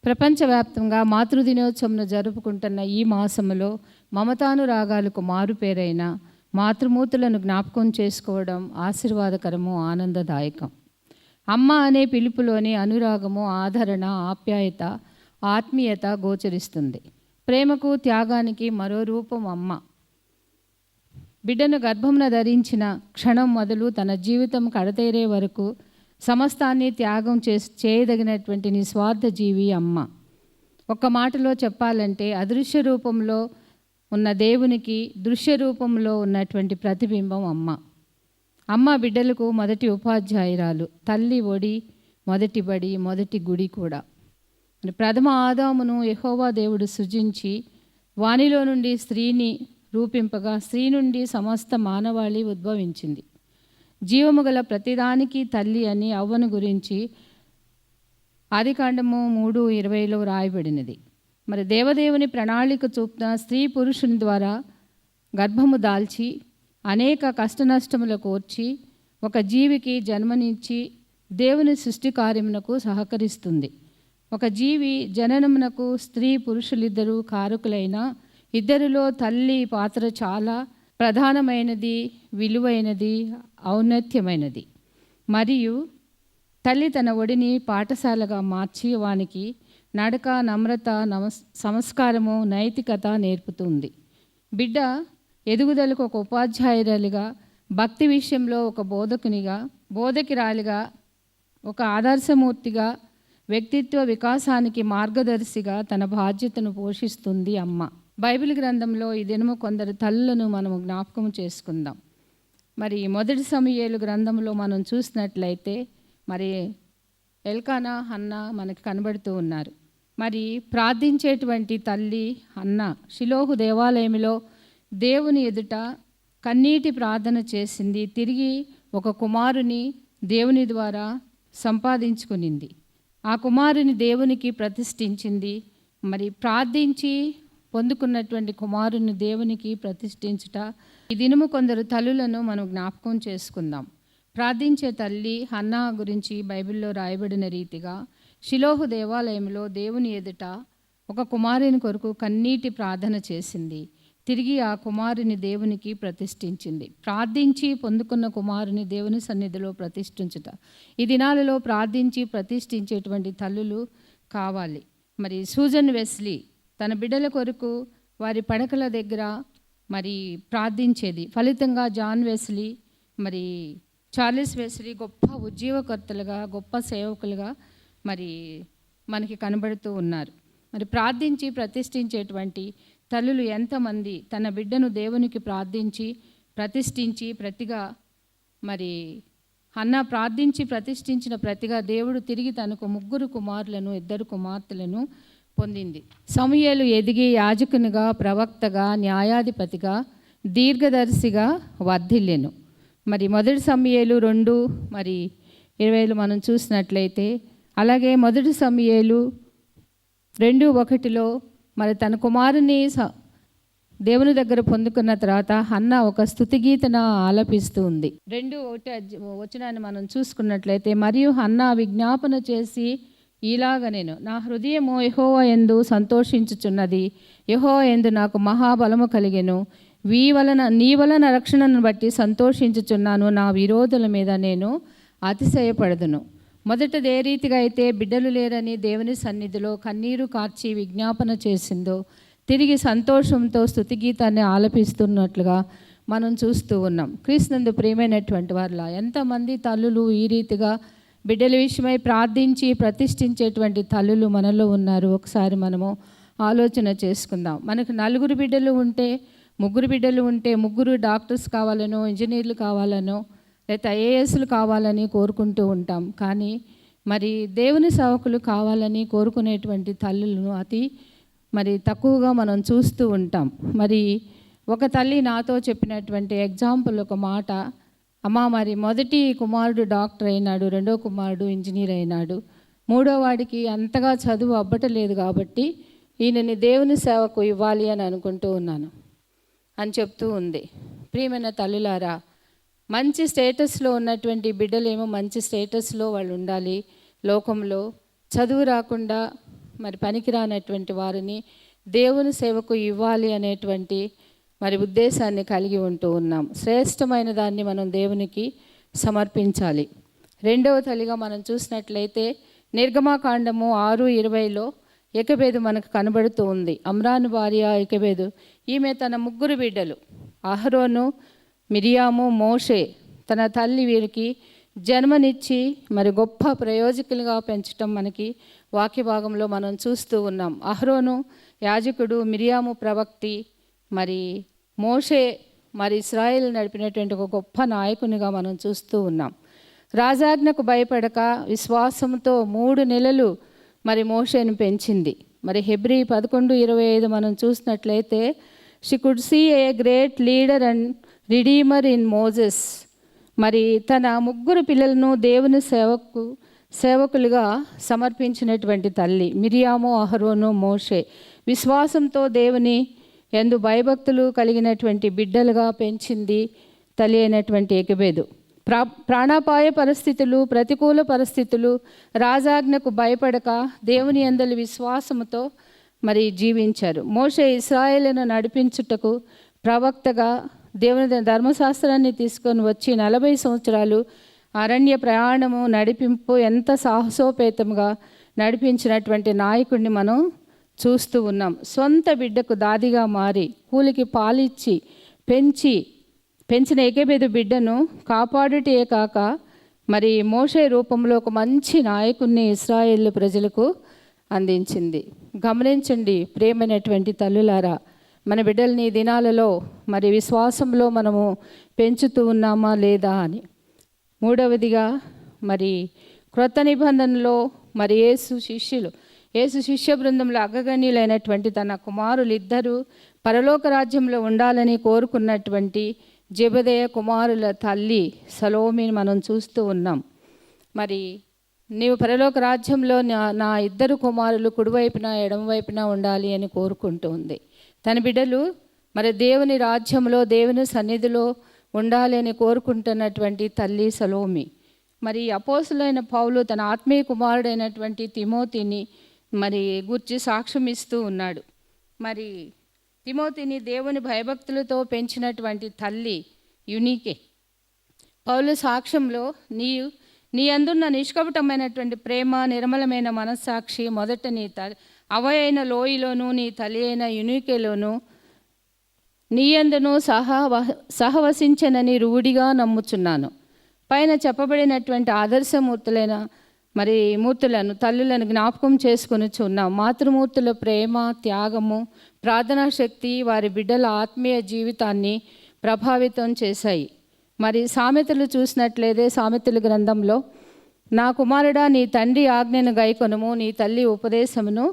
ప్రపంచవ్యాప్తంగా మాతృదినోత్సవంను జరుపుకుంటున్న ఈ మాసములో మమతానురాగాలకు మారుపేరైన మాతృమూర్తులను జ్ఞాపకం చేసుకోవడం ఆశీర్వాదకరము, ఆనందదాయకం. అమ్మ అనే పిలుపులోని అనురాగము, ఆదరణ, ఆప్యాయత, ఆత్మీయత గోచరిస్తుంది. ప్రేమకు, త్యాగానికి మరో రూపం అమ్మ. బిడ్డను గర్భమున ధరించిన క్షణం మొదలు తన జీవితం కడతేరే వరకు సమస్తాన్ని త్యాగం చేయదగినటువంటి నిస్వార్థ జీవి అమ్మ. ఒక్క మాటలో చెప్పాలంటే అదృశ్య రూపంలో ఉన్న దేవునికి దృశ్య రూపంలో ఉన్నటువంటి ప్రతిబింబం అమ్మ. అమ్మ బిడ్డలకు మొదటి ఉపాధ్యాయురాలు, తల్లి ఒడి, మొదటి బడి, మొదటి గుడి కూడా. ప్రథమ ఆదామును యెహోవా దేవుడు సృజించి వానిలో నుండి స్త్రీని రూపింపగా స్త్రీ నుండి సమస్త మానవాళి ఉద్భవించింది. జీవము గల ప్రతిదానికి తల్లి అని అవ్వను గురించి ఆదికాండము 3:20 రాయబడినది. మరి దేవదేవుని ప్రణాళిక చూపున స్త్రీ పురుషుని ద్వారా గర్భము దాల్చి అనేక కష్టనష్టములు కోర్చి ఒక జీవికి జన్మనిచ్చి దేవుని సృష్టి కార్యమునకు సహకరిస్తుంది. ఒక జీవి జననమునకు స్త్రీ పురుషులిద్దరూ కారకులైన ఇద్దరిలో తల్లి పాత్ర చాలా ప్రధానమైనది, విలువైనది, ఔన్నత్యమైనది. మరియు తల్లి తన ఒడిని పాఠశాలగా మార్చి వానికి నడక, నమ్రత, సంస్కారము, నైతికత నేర్పుతుంది. బిడ్డ ఎదుగుదలకు ఒక ఉపాధ్యాయురాలిగా, భక్తి విషయంలో ఒక బోధకిరాలిగా, ఒక ఆదర్శమూర్తిగా, వ్యక్తిత్వ వికాసానికి మార్గదర్శిగా తన బాధ్యతను పోషిస్తుంది అమ్మ. బైబిల్ గ్రంథంలో ఈ దినము కొందరు తల్లులను మనము జ్ఞాపకం చేసుకుందాం. మరి మొదటి సమూయేలు గ్రంథంలో మనం చూసినట్లయితే మరి ఎల్కానా, హన్నా మనకి కనబడుతూ ఉన్నారు. మరి ప్రార్థించేటువంటి తల్లి హన్నా షిలోహు దేవాలయంలో దేవుని ఎదుట కన్నీటి ప్రార్థన చేసింది. తిరిగి ఒక కుమారుని దేవుని ద్వారా సంపాదించుకునింది. ఆ కుమారుని దేవునికి ప్రతిష్ఠించింది. మరి ప్రార్థించి పొందుకున్నటువంటి కుమారుని దేవునికి ప్రతిష్ఠించుట. ఈ దినము కొందరు తల్లులను మనం జ్ఞాపకం చేసుకుందాం. ప్రార్థించే తల్లి హన్నా గురించి బైబిల్లో రాయబడిన రీతిగా షిలోహు దేవాలయంలో దేవుని ఎదుట ఒక కుమారుని కొరకు కన్నీటి ప్రార్థన చేసింది. తిరిగి ఆ కుమారుని దేవునికి ప్రతిష్ఠించింది. ప్రార్థించి పొందుకున్న కుమారుని దేవుని సన్నిధిలో ప్రతిష్ఠించుట. ఈ దినాలలో ప్రార్థించి ప్రతిష్ఠించేటువంటి తల్లులు కావాలి. మరి సూజన్ వెస్లీ తన బిడ్డల కొరకు వారి పడకల దగ్గర మరి ప్రార్థించేది. ఫలితంగా జాన్ వెస్లీ, మరి చార్లెస్ వెస్లీ గొప్ప ఉజ్జీవకర్తలుగా, గొప్ప సేవకులుగా మరి మనకి కనబడుతూ ఉన్నారు. మరి ప్రార్థించి ప్రతిష్ఠించేటువంటి తల్లులు ఎంతమంది తన బిడ్డను దేవునికి ప్రార్థించి ప్రతిష్ఠించి ప్రతిగా మరి హన్నా ప్రార్థించి ప్రతిష్ఠించిన ప్రతిగా దేవుడు తిరిగి తనకు 3 కుమారులను 2 కుమార్తెలను పొందింది. సమూయేలు ఎదిగి యాజకునిగా, ప్రవక్తగా, న్యాయాధిపతిగా, దీర్ఘదర్శిగా వర్ధిల్లెను. మరి మొదటి సమూయేలు 2:20 మనం చూసినట్లయితే, అలాగే మొదటి సమూయేలు 2:1 మరి తన కుమారుని దేవుని దగ్గర పొందుకున్న తర్వాత హన్నా ఒక స్తుతి గీతన ఆలపిస్తూ ఉంది. 2:1 మనం చూసుకున్నట్లయితే, మరియు హన్నా విజ్ఞాపన చేసి ఇలాగనెను, నా హృదయము యెహోవా యందు సంతోషించుచున్నది, యెహోవా యందు నాకు మహాబలము కలిగెను, నీ వలన రక్షణను బట్టి సంతోషించుచున్నాను, నా విరోధుల మీద నేను అతిశయపడదును. మొదటది ఏ రీతిగా అయితే బిడ్డలు లేరని దేవుని సన్నిధిలో కన్నీరు కార్చి విజ్ఞాపన చేసిందో, తిరిగి సంతోషంతో స్తుతి గీతాన్ని ఆలపిస్తున్నట్లుగా మనం చూస్తూ ఉన్నాం. క్రీస్తునందు ప్రియమైనటువంటి వారిలా ఎంతమంది తల్లులు ఈ రీతిగా బిడ్డల విషయమై ప్రార్థించి ప్రతిష్ఠించేటువంటి తల్లులు మనలో ఉన్నారు. ఒకసారి మనము ఆలోచన చేసుకుందాం. మనకు 4 బిడ్డలు ఉంటే, 3 బిడ్డలు ఉంటే 3 డాక్టర్స్ కావాలనో, ఇంజనీర్లు కావాలనో, లేదా ఐఏఎస్లు కావాలని కోరుకుంటూ ఉంటాం. కానీ మరి దేవుని సేవకులు కావాలని కోరుకునేటువంటి తల్లులను మరి తక్కువగా మనం చూస్తూ ఉంటాం. మరి ఒక తల్లి నాతో చెప్పినటువంటి ఎగ్జాంపుల్ ఒక మాట, అమ్మ మరి మొదటి కుమారుడు డాక్టర్ అయినాడు, 2వ కుమారుడు ఇంజనీర్ అయినాడు, 3వ వాడికి అంతగా చదువు అబ్బటలేదు కాబట్టి ఈయనని దేవుని సేవకు ఇవ్వాలి అని అనుకుంటూ ఉన్నాను అని చెప్తూ ఉంది. ప్రియమైన తల్లులారా, మంచి స్టేటస్లో ఉన్నటువంటి బిడ్డలేమో మంచి స్టేటస్లో వాళ్ళు ఉండాలి లోకంలో. చదువు రాకుండా మరి పనికిరానటువంటి వారిని దేవుని సేవకు ఇవ్వాలి అనేటువంటి మరి ఉద్దేశాన్ని కలిగి ఉంటూ ఉన్నాం. శ్రేష్టమైన దాన్ని మనం దేవునికి సమర్పించాలి. రెండవ తల్లిగా మనం చూసినట్లయితే నిర్గమాకాండము 6:20లో యెకోబెదు మనకు కనబడుతూ ఉంది. అమ్రాను భార్య యెకోబెదు. ఈమె తన 3 బిడ్డలు అహరోను, మిరియాము, మోషే తన తల్లి వీరికి జన్మనిచ్చి మరి గొప్ప ప్రయోజకులుగా పెంచటం మనకి వాక్య భాగంలో మనం చూస్తూ ఉన్నాం. అహరోను యాజకుడు, మిరియాము ప్రవక్తి, మరి మోషే మరి ఇశ్రాయేల్ నడిపినటువంటి ఒక గొప్ప నాయకునిగా మనం చూస్తూ ఉన్నాం. రాజాజ్ఞకు భయపడక విశ్వాసంతో 3 నెలలు మరి మోషేను పెంచింది. మరి హెబ్రీ 11:25 మనం చూసినట్లయితే she could see a great leader and redeemer in Moses. మరి తన 3 పిల్లలను దేవుని సేవకులుగా సమర్పించినటువంటి తల్లి మిరియాము, అహరోను, మోషే విశ్వాసంతో దేవుని యందు భయభక్తులు కలిగినటువంటి బిడ్డలుగా పెంచింది తల్లి అయినటువంటి యెకోబెదు. ప్రాణాపాయ పరిస్థితులు, ప్రతికూల పరిస్థితులు, రాజాజ్ఞకు భయపడక దేవుని యందలి విశ్వాసముతో మరి జీవించారు. మోషే ఇశ్రాయేలును నడిపించుటకు ప్రవక్తగా దేవుని ధర్మశాస్త్రాన్ని తీసుకొని వచ్చి 40 సంవత్సరాలు అరణ్య ప్రయాణము నడిపింపు ఎంత సాహసోపేతంగా నడిపించినటువంటి నాయకుడిని మనం చూస్తూ ఉన్నాం. సొంత బిడ్డకు దాదిగా మారి కూలికి పాలిచ్చి పెంచిన యెకోబెదు బిడ్డను కాపాడుటే కాక మరి మోషే రూపంలో ఒక మంచి నాయకుడిని ఇశ్రాయేలు ప్రజలకు అందించింది. గమనించండి ప్రియమైనటువంటి తల్లులారా, మన బిడ్డల్ని దినాలలో మరి విశ్వాసంలో మనము పెంచుతూ ఉన్నామా లేదా అని. మూడవదిగా మరి క్రొత్త నిబంధనలో మరి యేసు శిష్య బృందంలో అగ్రగణ్యులైనటువంటి తన కుమారులు 2 పరలోక రాజ్యంలో ఉండాలని కోరుకున్నటువంటి జెబెదయి కుమారుల తల్లి సలోమిని మనం చూస్తూ ఉన్నాం. మరి నీవు పరలోక రాజ్యంలో నా 2 కుమారులు కుడివైపున ఎడమవైపున ఉండాలి అని కోరుకుంటూ ఉంది. తన బిడ్డలు మరి దేవుని రాజ్యంలో దేవుని సన్నిధిలో ఉండాలి అని కోరుకుంటున్నటువంటి తల్లి సలోమి. మరి అపోస్తులైన పౌలు తన ఆత్మీయ కుమారుడైనటువంటి తిమోతిని మరి గూర్చి సాక్ష్యం ఇస్తూ ఉన్నాడు. మరి తిమోతిని దేవుని భయభక్తులతో పెంచినటువంటి తల్లి యునీకే. పౌలు సాక్ష్యంలో నీ అందున్న నిష్కపటమైనటువంటి ప్రేమ, నిర్మలమైన మనస్సాక్షి మొదట నీ అవయైన లోయలోను నీ తల్లి అయిన యునీకేలోను నీ అందును సహవసించనని రూఢిగా నమ్ముచున్నాను. పైన చెప్పబడినటువంటి ఆదర్శమూర్తులైన మరి మూర్తులను తల్లులను జ్ఞాపకం చేసుకొని ఉన్నాం. మాతృమూర్తుల ప్రేమ, త్యాగము, ప్రార్థనా శక్తి వారి బిడ్డల ఆత్మీయ జీవితాన్ని ప్రభావితం చేశాయి. మరి సామెతలు చూసినట్లయితే సామెతల గ్రంథంలో నా కుమారుడా నీ తండ్రి ఆజ్ఞను గైకొనుము, నీ తల్లి ఉపదేశమును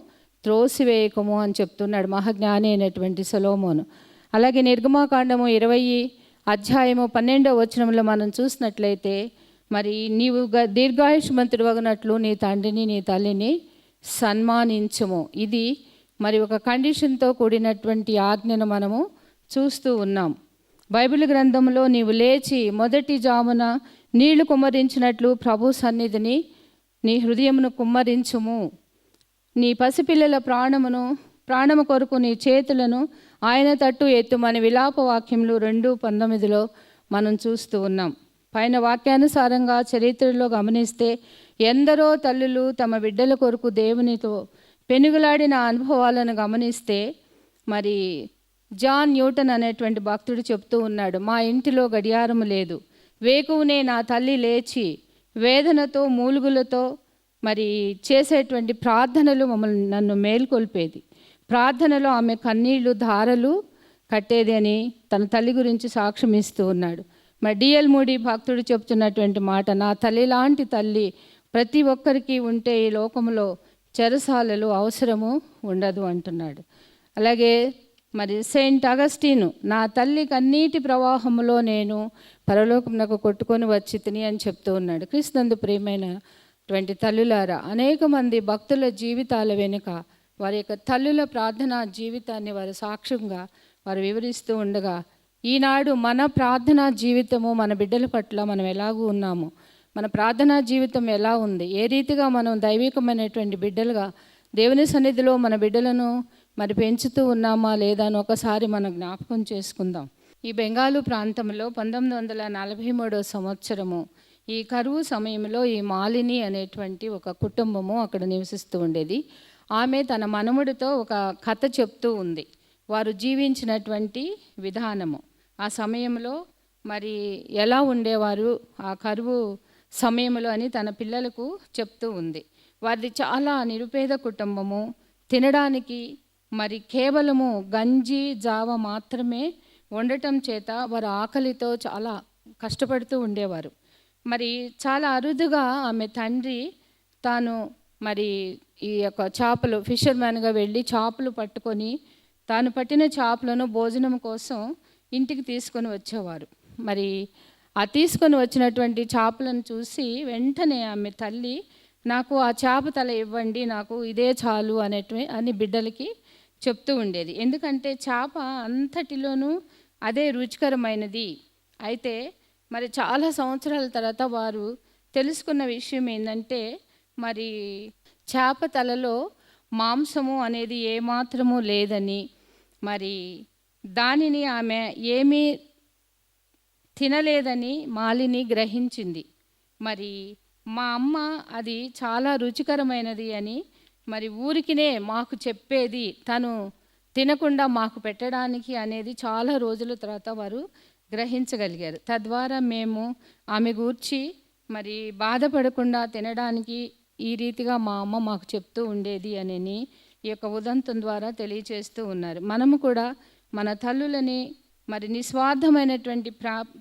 త్రోసివేయకము అని చెప్తున్నాడు మహాజ్ఞాని అయినటువంటి సొలొమోను. అలాగే నిర్గమాకాండము 20:12 వచనంలో మనం చూసినట్లయితే మరి నీవు దీర్ఘాయుష్మంతుడు వగనట్లు నీ తండ్రిని నీ తల్లిని సన్మానించుము. ఇది మరి ఒక కండిషన్తో కూడినటువంటి ఆజ్ఞను మనము చూస్తూ ఉన్నాం. బైబిల్ గ్రంథంలో నీవు లేచి మొదటి జామున నీళ్లు కుమ్మరించినట్లు ప్రభు సన్నిధిని నీ హృదయమును కుమ్మరించుము. నీ పసిపిల్లల ప్రాణము కొరకు నీ చేతులను ఆయన తట్టు ఎత్తుమని విలాప వాక్యములు 2:19 మనం చూస్తూ ఉన్నాం. పైన వాక్యానుసారంగా చరిత్రలో గమనిస్తే ఎందరో తల్లులు తమ బిడ్డల కొరకు దేవునితో పెనుగులాడిన అనుభవాలను గమనిస్తే మరి జాన్ న్యూటన్ అనేటువంటి భక్తుడు చెప్తూ ఉన్నాడు, మా ఇంటిలో గడియారం లేదు, వేకువనే నా తల్లి లేచి వేదనతో మూలుగులతో మరి చేసేటువంటి ప్రార్థనలు నన్ను మేల్కొల్పేది. ప్రార్థనలో ఆమె కన్నీళ్లు ధారలు కట్టేది అని తన తల్లి గురించి సాక్ష్యం ఇస్తూ ఉన్నాడు. మరి డిఎల్ మూడీ భక్తుడు చెప్తున్నటువంటి మాట, నా తల్లి లాంటి తల్లి ప్రతి ఒక్కరికి ఉంటే ఈ లోకంలో చెరసాలలు అవసరము ఉండదు అంటున్నాడు. అలాగే మరి సెయింట్ అగస్టీను, నా తల్లి కన్నీటి ప్రవాహంలో నేను పరలోకమునకు కొట్టుకొని వచ్చి తిని అని చెప్తూ ఉన్నాడు. క్రీస్తునందు ప్రియమైనటువంటి తల్లులారా, అనేక మంది భక్తుల జీవితాల వెనుక వారి యొక్క తల్లుల ప్రార్థనా జీవితాన్ని వారి సాక్ష్యంగా వారు వివరిస్తూ ఉండగా, ఈనాడు మన ప్రార్థనా జీవితము మన బిడ్డల పట్ల మనం ఎలాగూ ఉన్నాము, మన ప్రార్థనా జీవితం ఎలా ఉంది, ఏ రీతిగా మనం దైవికమైనటువంటి బిడ్డలుగా దేవుని సన్నిధిలో మన బిడ్డలను మరి పెంచుతూ ఉన్నామా లేదా అని ఒకసారి మనం జ్ఞాపకం చేసుకుందాం. ఈ బెంగాలు ప్రాంతంలో 1943 సంవత్సరము ఈ కరువు సమయంలో ఈ మాలిని అనేటువంటి ఒక కుటుంబము అక్కడ నివసిస్తూ ఉండేది. ఆమె తన మనముడితో ఒక కథ చెప్తూ ఉంది, వారు జీవించినటువంటి విధానము. ఆ సమయంలో మరి ఎలా ఉండేవారు ఆ కరువు సమయంలో అని తన పిల్లలకు చెప్తూ ఉంది. వారిది చాలా నిరుపేద కుటుంబము. తినడానికి మరి కేవలము గంజి జావ మాత్రమే వండటం చేత వారు ఆకలితో చాలా కష్టపడుతూ ఉండేవారు. మరి చాలా అరుదుగా ఆమె తండ్రి తాను మరి ఈ యొక్క చేపలు ఫిషర్మ్యాన్గా వెళ్ళి చేపలు పట్టుకొని తాను పట్టిన చేపలను భోజనం కోసం ఇంటికి తీసుకొని వచ్చేవారు. మరి ఆ తీసుకొని వచ్చినటువంటి చేపలను చూసి వెంటనే ఆమె తల్లి, నాకు ఆ చేప తల ఇవ్వండి, నాకు ఇదే చాలు అని బిడ్డలకి చెప్తూ ఉండేది. ఎందుకంటే చేప అంతటిలోనూ అదే రుచికరమైనది. అయితే మరి చాలా సంవత్సరాల తర్వాత వారు తెలుసుకున్న విషయం ఏంటంటే, మరి చేప తలలో మాంసము అనేది ఏమాత్రము లేదని, మరి దానిని ఆమె ఏమీ తినలేదని మాలిని గ్రహించింది. మరి మా అమ్మ అది చాలా రుచికరమైనది అని మరి ఊరికినే మాకు చెప్పేది, తను తినకుండా మాకు పెట్టడానికి అనేది చాలా రోజుల తర్వాత వారు గ్రహించగలిగారు. తద్వారా మేము ఆమె గూర్చి మరి బాధపడకుండా తినడానికి ఈ రీతిగా మా అమ్మ మాకు చెప్తూ ఉండేది అని ఈ యొక్క ఉదంతం ద్వారా తెలియచేస్తూ ఉన్నారు. మనము కూడా మన తల్లులని మరి నిస్వార్థమైనటువంటి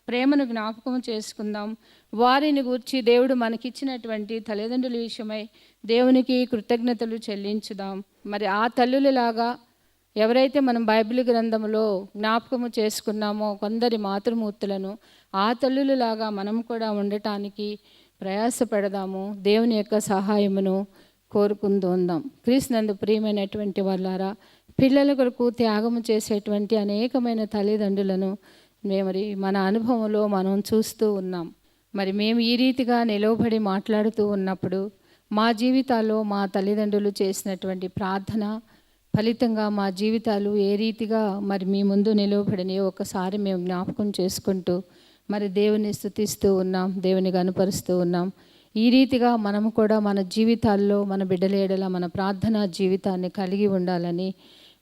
ప్రేమను జ్ఞాపకం చేసుకుందాం. వారిని గూర్చి దేవుడు మనకిచ్చినటువంటి తల్లిదండ్రుల విషయమై దేవునికి కృతజ్ఞతలు చెల్లించుదాం. మరి ఆ తల్లులలాగా ఎవరైతే మనం బైబిల్ గ్రంథంలో జ్ఞాపకము చేసుకున్నామో కొందరి మాతృమూర్తులను, ఆ తల్లులలాగా మనం కూడా ఉండటానికి ప్రయాసపడదాము. దేవుని యొక్క సహాయమును కోరుకుందాం. క్రీస్తునందు ప్రియమైనటువంటి వాళ్ళారా, పిల్లల కొరకు త్యాగము చేసేటువంటి అనేకమైన తల్లిదండ్రులను మరి మన అనుభవంలో మనం చూస్తూ ఉన్నాం. మరి మేము ఈ రీతిగా నిలవబడి మాట్లాడుతూ ఉన్నప్పుడు మా జీవితాల్లో మా తల్లిదండ్రులు చేసినటువంటి ప్రార్థన ఫలితంగా మా జీవితాలు ఏ రీతిగా మరి మీ ముందు నిలవబడినాయో ఒకసారి మేము జ్ఞాపకం చేసుకుంటూ మరి దేవుని స్తుతిస్తూ ఉన్నాం, దేవుని గనుపరుస్తూ ఉన్నాం. ఈ రీతిగా మనము కూడా మన జీవితాల్లో మన బిడ్డల ఎడల మన ప్రార్థనా జీవితాన్ని కలిగి ఉండాలని,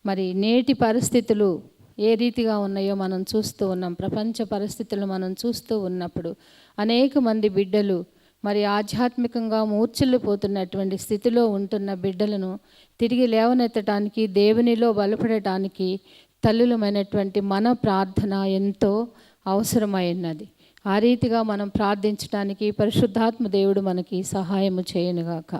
మరి నేటి పరిస్థితులు ఏ రీతిగా ఉన్నాయో మనం చూస్తూ ఉన్నాం. ప్రపంచ పరిస్థితులు మనం చూస్తూ ఉన్నప్పుడు అనేక మంది బిడ్డలు మరి ఆధ్యాత్మికంగా మూర్ఛిల్లిపోతున్నటువంటి స్థితిలో ఉంటున్న బిడ్డలను తిరిగి లేవనెత్తడానికి, దేవునిలో బలపడటానికి తల్లులమైనటువంటి మన ప్రార్థన ఎంతో అవసరమైనది. ఆ రీతిగా మనం ప్రార్థించడానికి పరిశుద్ధాత్మ దేవుడు మనకి సహాయము చేయనుగాక.